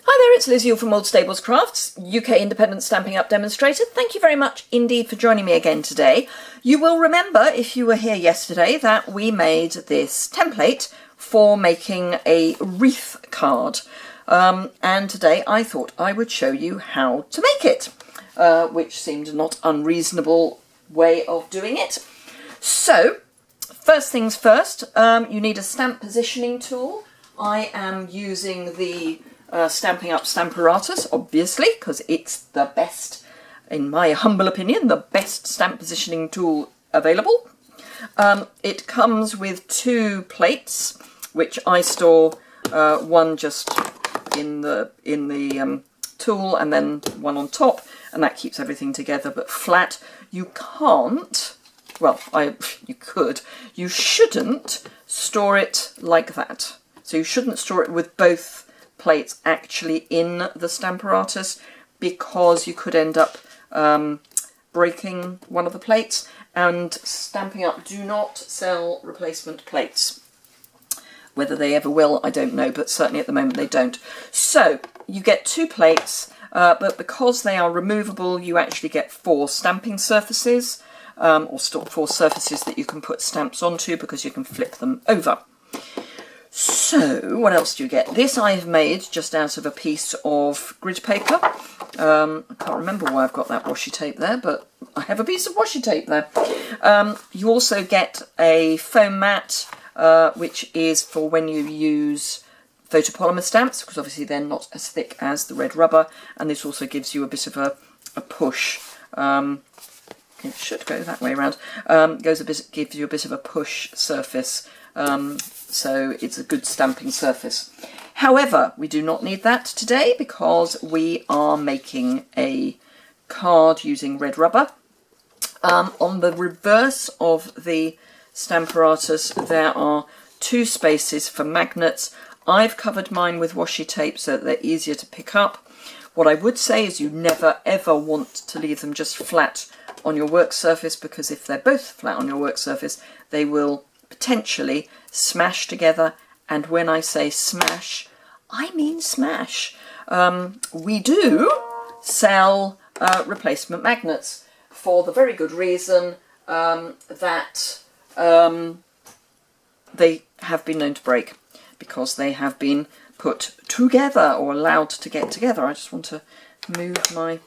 Hi there, it's Liz Yuille from Old Stables Crafts, UK independent Stampin' Up demonstrator. Thank you very much indeed for joining me again today. You will remember, if you were here yesterday, that we made this template for making a wreath card. And today I thought I would show you how to make it, which seemed a not unreasonable way of doing it. So, first things first, you need a stamp positioning tool. I am using the Stampin' Up Stamparatus, obviously, because it's the best, in my humble opinion, the best stamp positioning tool available. It comes with two plates, which I store one just in the tool and then one on top, and that keeps everything together but flat. You can't, well, you could, you shouldn't store it like that. So you shouldn't store it with both plates actually in the Stamparatus, because you could end up breaking one of the plates, and Stampin' Up do not sell replacement plates. Whether they ever will, I don't know, but certainly at the moment they don't. So you get two plates, but because they are removable, you actually get four stamping surfaces, or four surfaces that you can put stamps onto, because you can flip them over. So, what else do you get? This I've made just out of a piece of grid paper. I can't remember why I've got that washi tape there, but I have a piece of washi tape there. You also get a foam mat, which is for when you use photopolymer stamps, because obviously they're not as thick as the red rubber, and this also gives you a bit of a push. It should go that way around. Gives you a bit of a push surface. So it's a good stamping surface. However, we do not need that today because we are making a card using red rubber. On the reverse of the Stamparatus, there are two spaces for magnets. I've covered mine with washi tape so that they're easier to pick up. What I would say is you never ever want to leave them just flat on your work surface, because if they're both flat on your work surface, they will potentially smash together, and when I say smash, I mean smash. We do sell replacement magnets for the very good reason that they have been known to break, because they have been put together or allowed to get together. I just want to move my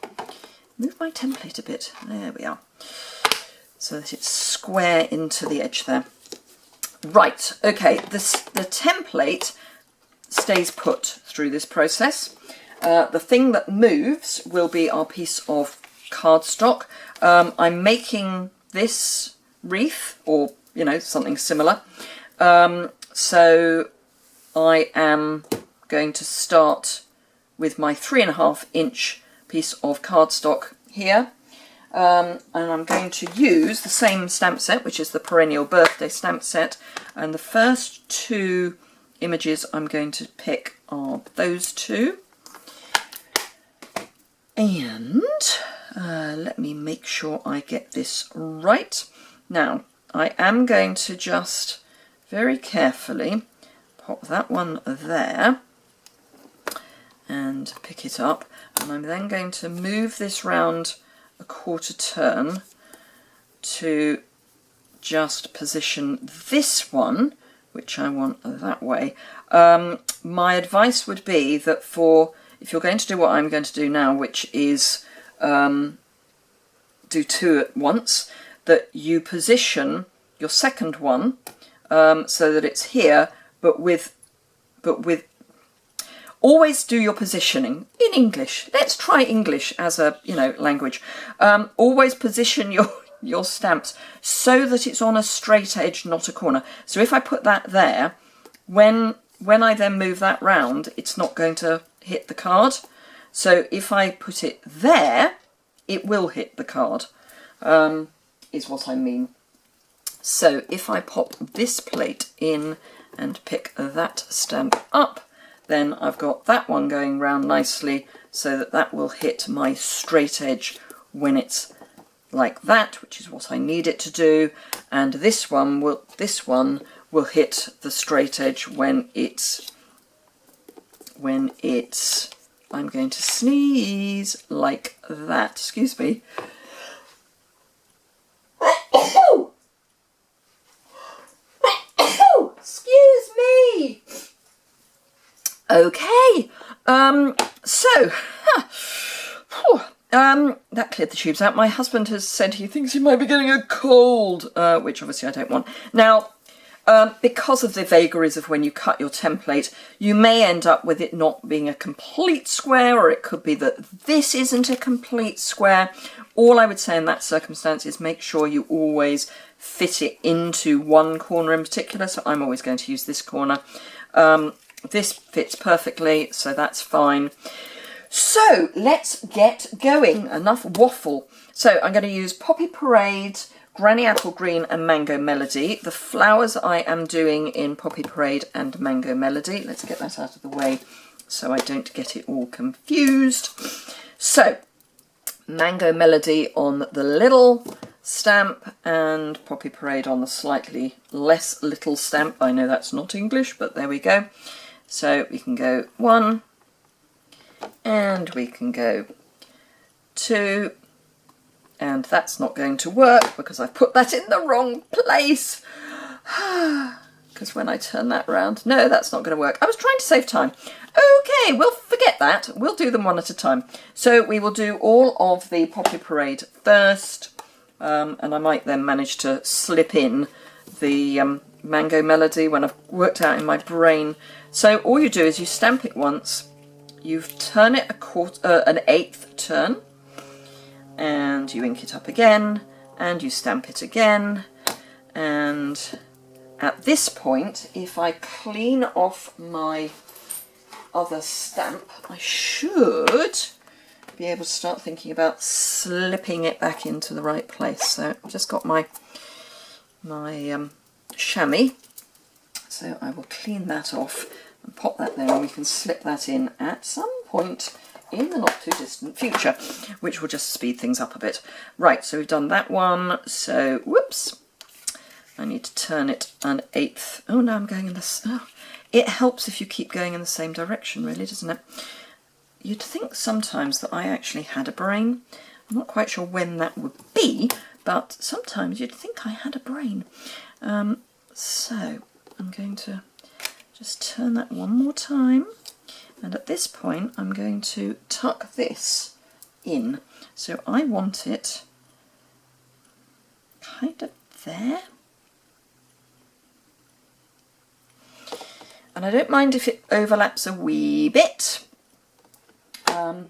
template a bit. There we are, so that it's square into the edge there. Right, okay, the template stays put through this process. The thing that moves will be our piece of cardstock. I'm making this wreath, or, you know, something similar. So I am going to start with my 3.5 inch piece of cardstock here. And I'm going to use the same stamp set, which is the Perennial Birthday stamp set, and the first two images I'm going to pick are those two. And let me make sure I get this right. Now, I am going to just very carefully pop that one there and pick it up, and I'm then going to move this round a quarter turn to just position this one, which I want that way. My advice would be that if you're going to do what I'm going to do now, which is do two at once, that you position your second one so that it's here, but with always do your positioning in English. Let's try English as a, language. Always position your stamps so that it's on a straight edge, not a corner. So if I put that there, when I then move that round, it's not going to hit the card. So if I put it there, it will hit the card, is what I mean. So if I pop this plate in and pick that stamp up, then I've got that one going round nicely so that that will hit my straight edge when it's like that, which is what I need it to do, and this one will hit the straight edge when it's I'm going to sneeze like that. Excuse me. Excuse me. Okay. That cleared the tubes out. My husband has said he thinks he might be getting a cold, which obviously I don't want. Now, because of the vagaries of when you cut your template, you may end up with it not being a complete square, or it could be that this isn't a complete square. All I would say in that circumstance is make sure you always fit it into one corner in particular. So I'm always going to use this corner. This fits perfectly, so that's fine. So let's get going. Enough waffle. So I'm going to use Poppy Parade, Granny Apple Green and Mango Melody. The flowers I am doing in Poppy Parade and Mango Melody. Let's get that out of the way so I don't get it all confused. So Mango Melody on the little stamp and Poppy Parade on the slightly less little stamp. I know that's not English, but there we go. So we can go 1 and we can go 2. And that's not going to work because I've put that in the wrong place. Because when I turn that round, no, that's not going to work. I was trying to save time. Okay, we'll forget that. We'll do them one at a time. So we will do all of the Poppy Parade first. And I might then manage to slip in the Mango Melody when I've worked out in my brain. So all you do is you stamp it once. You turn it an eighth turn. And you ink it up again, and you stamp it again, and at this point, if I clean off my other stamp, I should be able to start thinking about slipping it back into the right place. So I've just got my chamois, so I will clean that off and pop that there, and we can slip that in at some point in the not too distant future, which will just speed things up a bit. Right, so we've done that one. So, whoops, I need to turn it an eighth. Oh, no, I'm going in this. Oh, it helps if you keep going in the same direction, really, doesn't it? You'd think sometimes that I actually had a brain. I'm not quite sure when that would be, but sometimes you'd think I had a brain. So I'm going to just turn that one more time. And at this point, I'm going to tuck this in. So I want it kind of there. And I don't mind if it overlaps a wee bit. And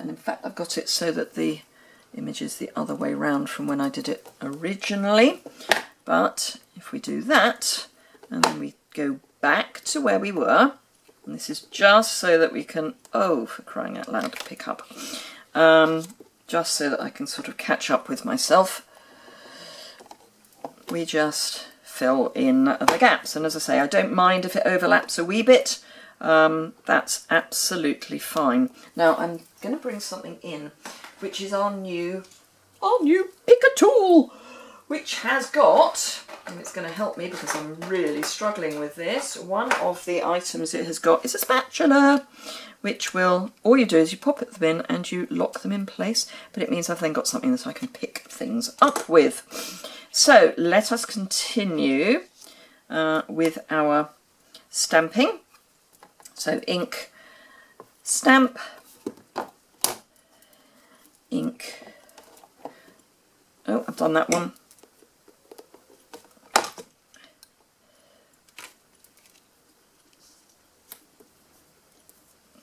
in fact, I've got it so that the image is the other way round from when I did it originally. But if we do that, and then we go back to where we were, and this is just so that we can, oh, for crying out loud, pick up. Just so that I can sort of catch up with myself. We just fill in the gaps. And as I say, I don't mind if it overlaps a wee bit. That's absolutely fine. Now I'm going to bring something in, which is our new picker tool, which has got, and it's going to help me because I'm really struggling with this, one of the items it has got is a spatula, which will, all you do is you pop them in and you lock them in place, but it means I've then got something that I can pick things up with. So let us continue with our stamping. So ink, stamp, ink, oh, I've done that one.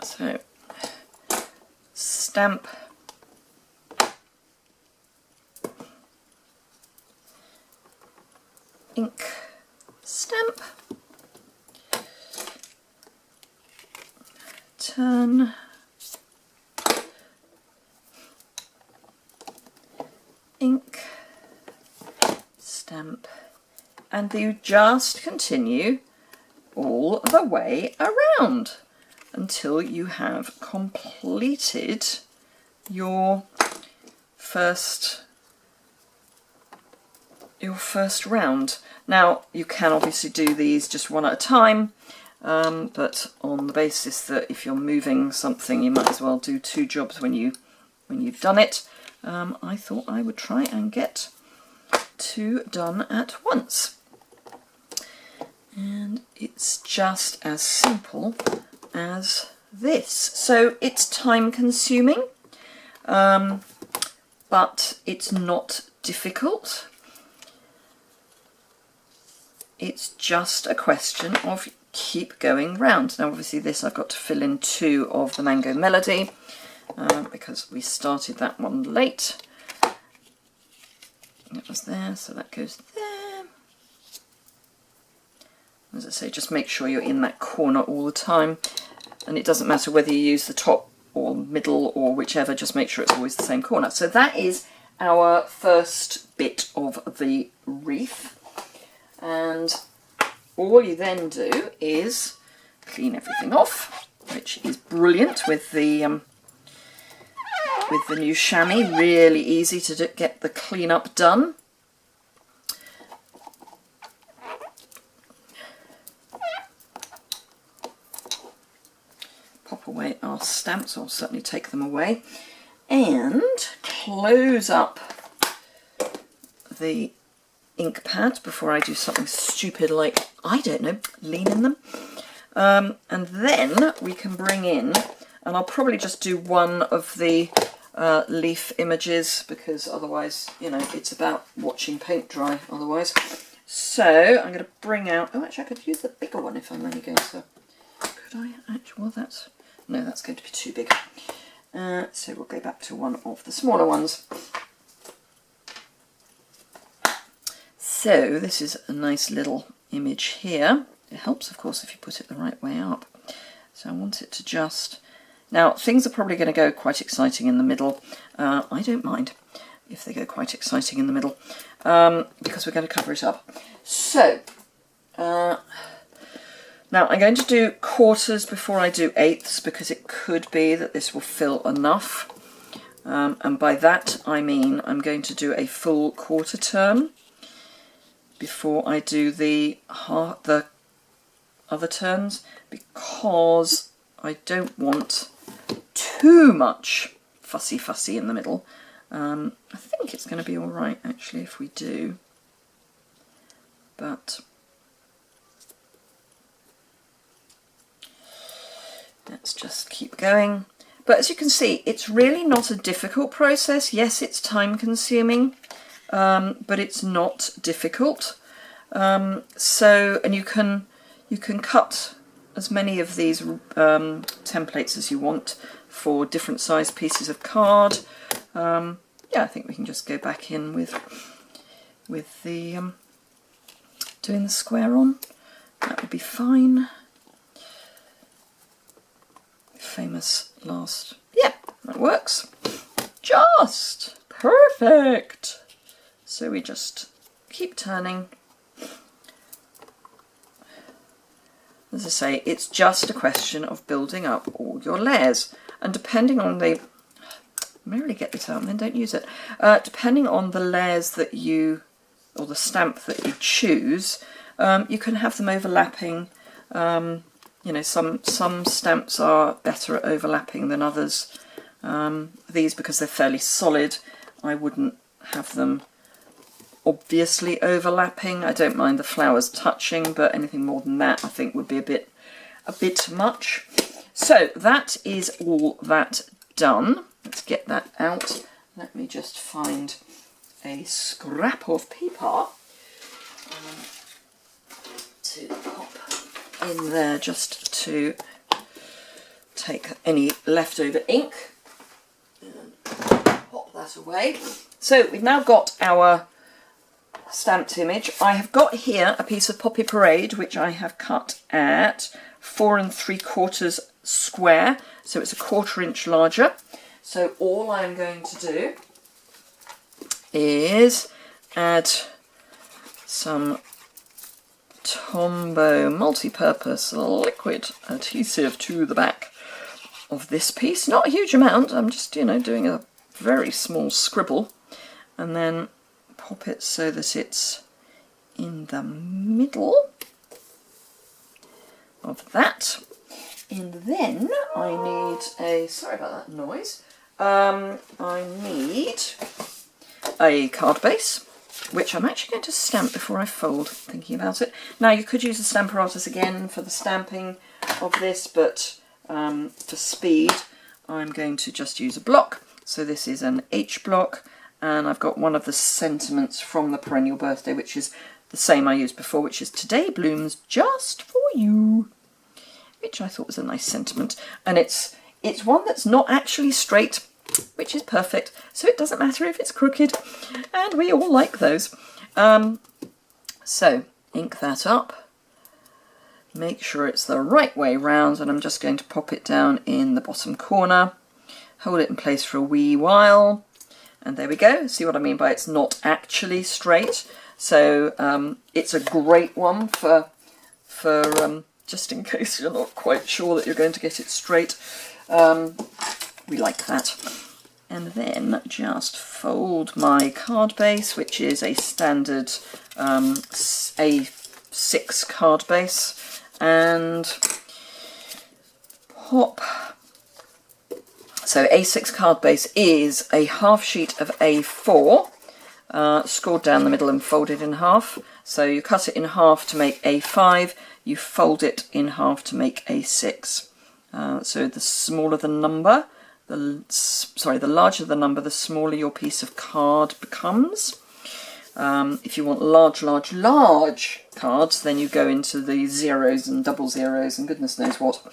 So, stamp, ink, stamp, turn, ink, stamp, and you just continue all the way around until you have completed your first round. Now you can obviously do these just one at a time, but on the basis that if you're moving something, you might as well do 2 jobs when you've done it. I thought I would try and get 2 done at once. And it's just as simple as this. So it's time consuming, but it's not difficult. It's just a question of keep going round. Now obviously this I've got to fill in 2 of the Mango Melody because we started that one late. It was there, so that goes there. As I say, just make sure you're in that corner all the time, and it doesn't matter whether you use the top or middle or whichever, just make sure it's always the same corner. So that is our first bit of the wreath, and all you then do is clean everything off, which is brilliant with the new chamois. Really easy to get the cleanup done. Pop away our stamps, I'll certainly take them away, and close up the ink pad before I do something stupid like, I don't know, lean in them. And then we can bring in, and I'll probably just do one of the leaf images, because otherwise, you know, it's about watching paint dry otherwise. So I'm going to bring out, oh actually I could use the bigger one if I'm only going to, could I actually, well that's, no, that's going to be too big. So we'll go back to one of the smaller ones. So this is a nice little image here. It helps, of course, if you put it the right way up. So I want it to just... Now, things are probably going to go quite exciting in the middle. I don't mind if they go quite exciting in the middle, because we're going to cover it up. So, now I'm going to do quarters before I do eighths, because it could be that this will fill enough. And by that I mean I'm going to do a full quarter turn before I do the other turns, because I don't want too much fussy in the middle. I think it's going to be all right actually if we do, but let's just keep going. But as you can see, it's really not a difficult process. Yes, it's time consuming, but it's not difficult. So, and you can cut as many of these templates as you want for different size pieces of card. Yeah, I think we can just go back in with the doing the square on. That would be fine. Famous last. Yeah, that works. Just perfect. So we just keep turning. As I say, it's just a question of building up all your layers, and depending on the, merely get this out and then don't use it, depending on the layers that you, or the stamp that you choose, you can have them overlapping. You know, some stamps are better at overlapping than others. These, because they're fairly solid, I wouldn't have them obviously overlapping. I don't mind the flowers touching, but anything more than that I think would be a bit much. So that is all that done. Let's get that out. Let me just find a scrap of paper to pop in there, just to take any leftover ink and pop that away. So we've now got our stamped image. I have got here a piece of Poppy Parade which I have cut at 4 3/4 square, so it's a 1/4 inch larger. So all I'm going to do is add some Tombow multi-purpose liquid adhesive to the back of this piece. Not a huge amount, I'm just, you know, doing a very small scribble, and then pop it so that it's in the middle of that. And then I need a, sorry about that noise, I need a card base, which I'm actually going to stamp before I fold, thinking about it. Now you could use a Stamparatus again for the stamping of this, but for speed I'm going to just use a block. So this is an H block, and I've got one of the sentiments from the Perennial Birthday, which is the same I used before, which is "Today blooms just for you," which I thought was a nice sentiment. And it's one that's not actually straight, which is perfect, so it doesn't matter if it's crooked, and we all like those. So ink that up, make sure it's the right way round, and I'm just going to pop it down in the bottom corner, hold it in place for a wee while, and there we go. See what I mean by it's not actually straight? So it's a great one for just in case you're not quite sure that you're going to get it straight. We like that. And then just fold my card base, which is a standard A6 card base, and pop. So A6 card base is a half sheet of A4, scored down the middle and folded in half. So you cut it in half to make A5, you fold it in half to make A6. So the smaller the number, the larger the number, the smaller your piece of card becomes. If you want large cards, then you go into the zeros and double zeros and goodness knows what.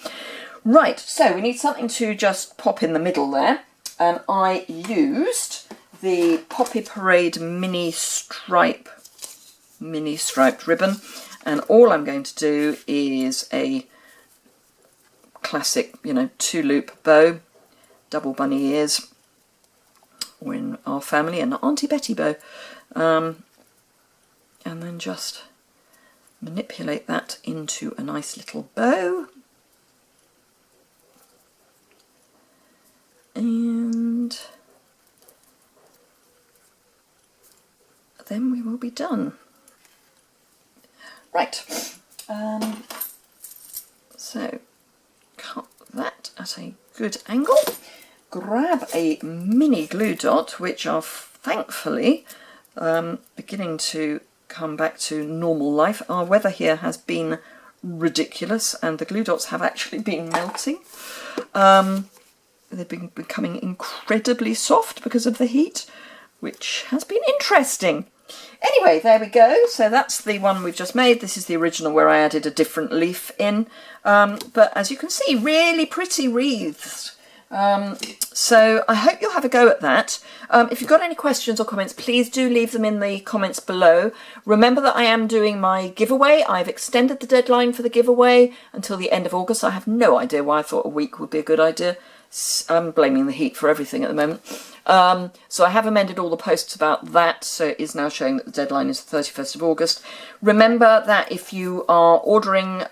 Right, so we need something to just pop in the middle there, and I used the Poppy Parade mini striped ribbon, and all I'm going to do is a classic, 2-loop bow, double bunny ears, or in our family an Auntie Betty bow, and then just manipulate that into a nice little bow, and then we will be done. Right, so cut that at a good angle, grab a mini glue dot, which are thankfully beginning to come back to normal life. Our weather here has been ridiculous, and the glue dots have actually been melting. They've been becoming incredibly soft because of the heat, which has been interesting. Anyway, there we go. So that's the one we've just made. This is the original where I added a different leaf in. But as you can see, really pretty wreaths. So I hope you'll have a go at that. If you've got any questions or comments, please do leave them in the comments below. Remember that I am doing my giveaway. I've extended the deadline for the giveaway until the end of August. I have no idea why I thought a week would be a good idea. I'm blaming the heat for everything at the moment. So I have amended all the posts about that, so it is now showing that the deadline is the 31st of August. Remember that if you are ordering,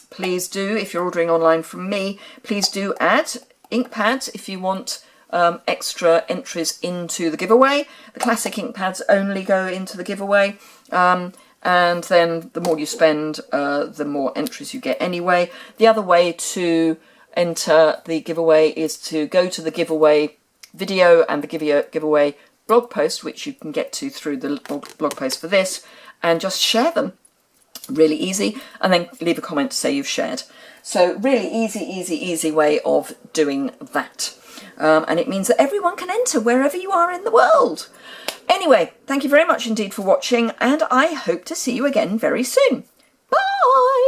please do, if you're ordering online from me, please do add ink pads if you want extra entries into the giveaway. The classic ink pads only go into the giveaway, and then the more you spend, the more entries you get anyway. The other way to enter the giveaway is to go to the giveaway video and the giveaway blog post, which you can get to through the blog post for this, and just share them. Really easy, and then leave a comment to say you've shared. So really easy way of doing that. And it means that everyone can enter wherever you are in the world. Anyway, thank you very much indeed for watching, and I hope to see you again very soon. Bye!